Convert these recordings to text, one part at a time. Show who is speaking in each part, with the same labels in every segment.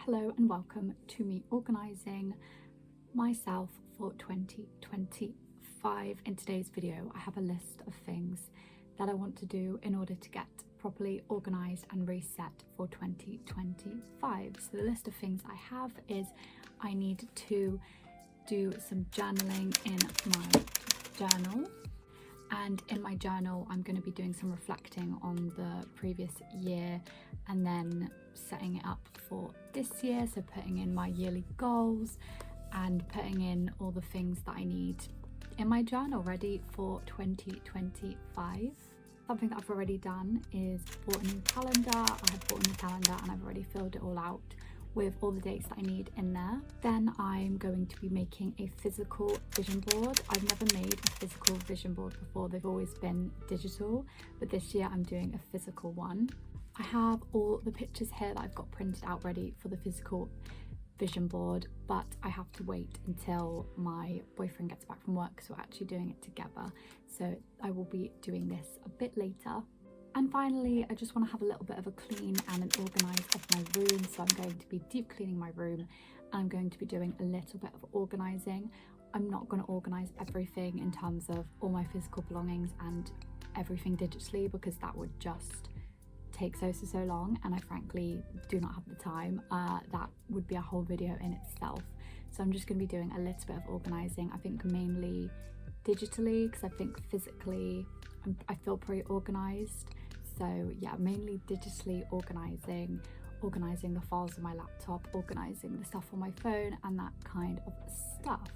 Speaker 1: Hello and welcome to me organising myself for 2025. In today's video I have a list of things that I want to do in order to get properly organised and reset for 2025. So the list of things I have is I need to do some journaling in my journal, and in my journal I'm going to be doing some reflecting on the previous year and then setting it up for this year, so putting in my yearly goals and putting in all the things that I need in my journal ready for 2025. Something that I've already done is bought a new calendar. I have bought a new calendar and I've already filled it all out with all the dates that I need in there. Then I'm going to be making a physical vision board. I've never made a physical vision board before. They've always been digital, but this year I'm doing a physical one. I have all the pictures here that I've got printed out ready for the physical vision board, but I have to wait until my boyfriend gets back from work, so we're actually doing it together. So I will be doing this a bit later. And finally, I just want to have a little bit of a clean and an organise of my room. So I'm going to be deep cleaning my room and I'm going to be doing a little bit of organising. I'm not going to organise everything in terms of all my physical belongings and everything digitally, because that would just take so long, and I frankly do not have the time. That would be a whole video in itself. So I'm just going to be doing a little bit of organising. I think mainly digitally, because I think physically I feel pretty organised. So yeah, mainly digitally organising the files on my laptop, organising the stuff on my phone and that kind of stuff.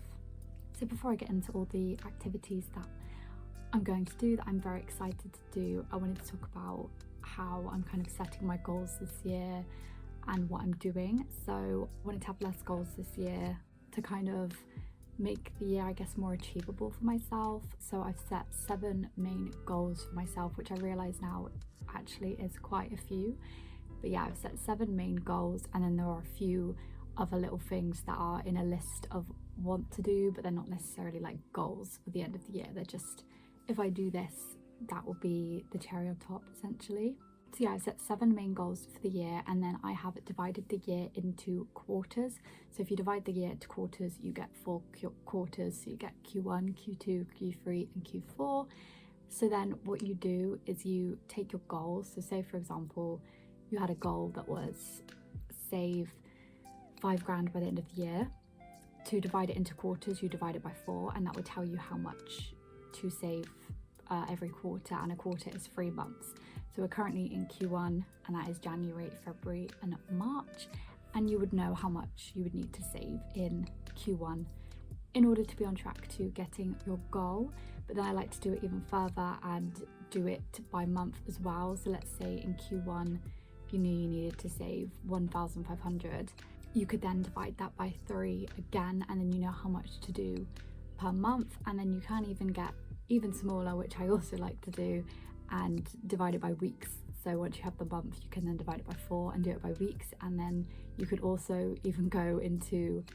Speaker 1: So before I get into all the activities that I'm going to do, that I'm very excited to do, I wanted to talk about how I'm kind of setting my goals this year and what I'm doing. So I wanted to have less goals this year to kind of make the year, I guess, more achievable for myself. So I've set 7 main goals for myself, which I realise now actually is quite a few. But yeah, I've set 7 main goals, and then there are a few other little things that are in a list of want to do, but they're not necessarily like goals for the end of the year. They're just, if I do this, that will be the cherry on top essentially. So yeah, I've set 7 main goals for the year, and then I have divided the year into quarters. So if you divide the year into quarters, you get 4 quarters. So you get Q1, Q2, Q3 and Q4. So then what you do is you take your goals. So say for example, you had a goal that was save 5 grand by the end of the year. To divide it into quarters, you divide it by 4, and that will tell you how much to save every quarter, and a quarter is 3 months. So we're currently in Q1, and that is January, February and March, and you would know how much you would need to save in Q1 in order to be on track to getting your goal. But then I like to do it even further and do it by month as well. So let's say in Q1 you knew you needed to save 1,500, you could then divide that by 3 again, and then you know how much to do per month. And then you can even get even smaller, which I also like to do, and divide it by weeks. So once you have the month, you can then divide it by 4 and do it by weeks. And then you could also even go into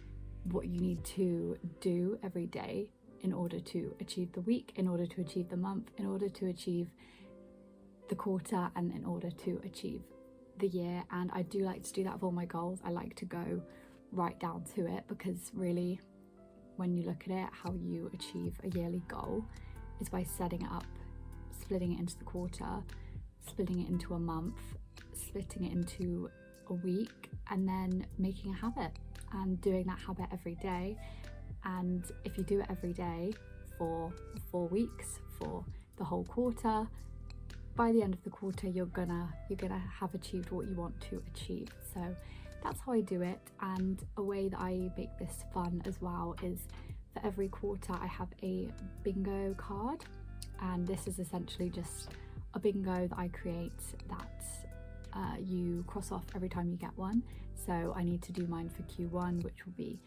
Speaker 1: what you need to do every day in order to achieve the week, in order to achieve the month, in order to achieve the quarter, and in order to achieve the year. And I do like to do that with all my goals. I like to go right down to it, because really when you look at it, how you achieve a yearly goal is by setting it up, splitting it into the quarter, splitting it into a month, splitting it into a week, and then making a habit and doing that habit every day. And if you do it every day for 4 weeks, for the whole quarter, by the end of the quarter you're gonna have achieved what you want to achieve. So that's how I do it. And a way that I make this fun as well is for every quarter I have a bingo card, and this is essentially just a bingo that I create that you cross off every time you get one. So I need to do mine for Q1, which will be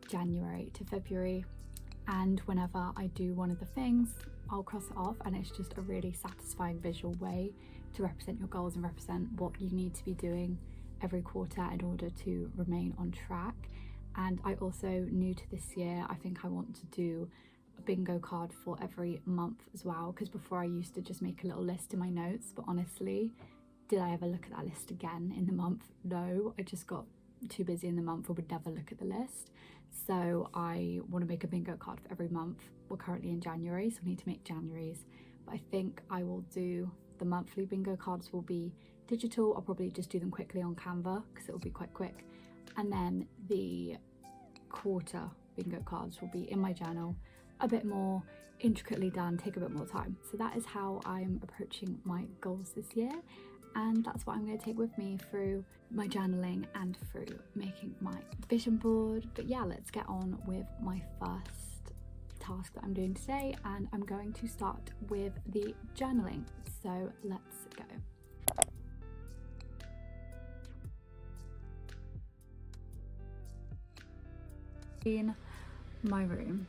Speaker 1: January to February, and whenever I do one of the things, I'll cross it off, and it's just a really satisfying visual way to represent your goals and represent what you need to be doing every quarter in order to remain on track. And I also, new to this year, I think I want to do a bingo card for every month as well, because before I used to just make a little list in my notes, but honestly, did I ever look at that list again in the month? No, I just got too busy in the month or would never look at the list. So I want to make a bingo card for every month. We're currently in January, so I need to make January's. But I think I will do the monthly bingo cards will be digital. I'll probably just do them quickly on Canva because it will be quite quick. And then the quarter bingo cards will be in my journal, a bit more intricately done, take a bit more time. So that is how I'm approaching my goals this year, and that's what I'm going to take with me through my journaling and through making my vision board. But yeah, let's get on with my first task that I'm doing today, and I'm going to start with the journaling. So let's go. In my room.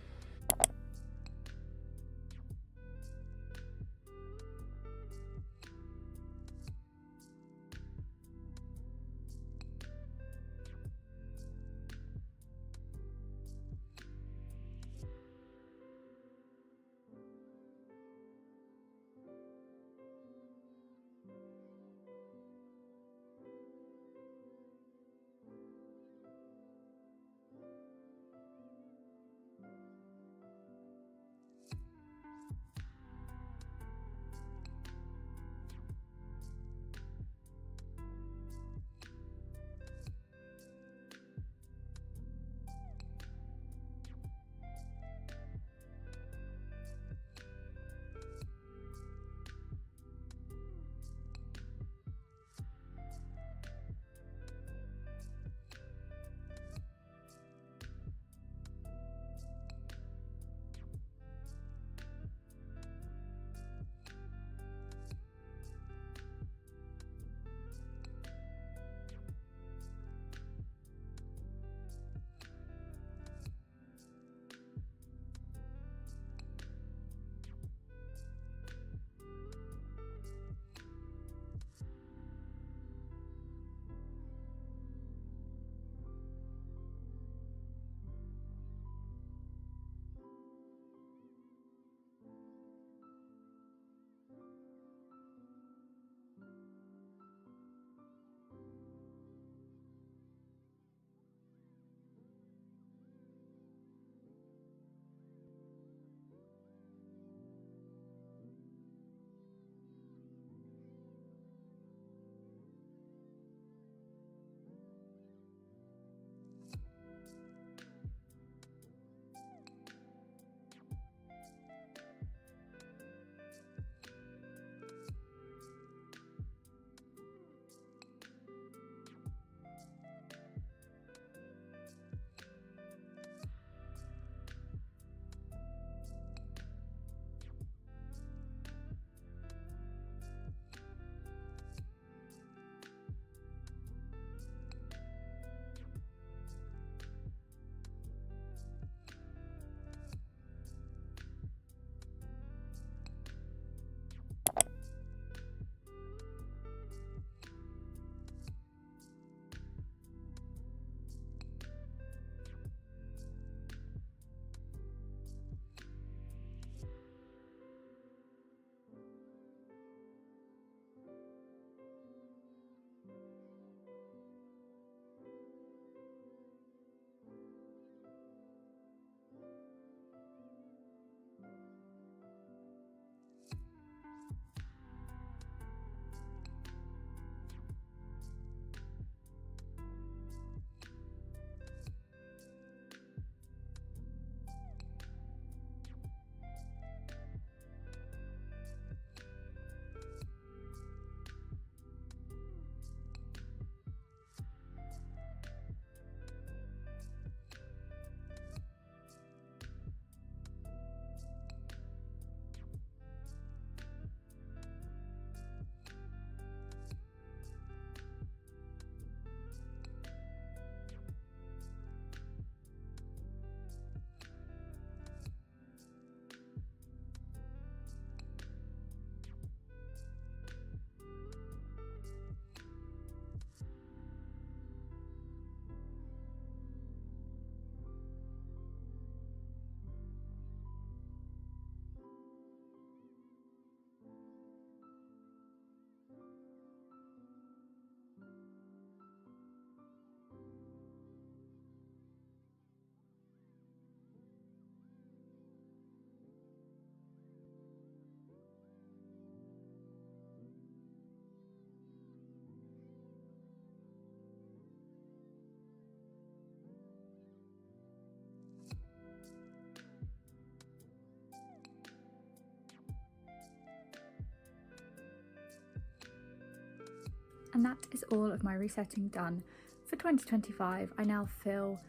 Speaker 1: And that is all of my resetting done for 2025. I now feel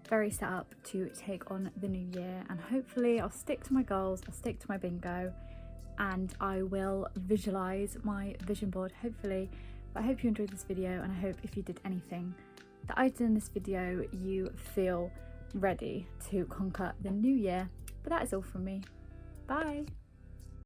Speaker 1: very set up to take on the new year, and hopefully I'll stick to my goals, I'll stick to my bingo, and I will visualize my vision board, hopefully. But I hope you enjoyed this video, and I hope if you did anything that I did in this video, you feel ready to conquer the new year. But that is all from me. Bye.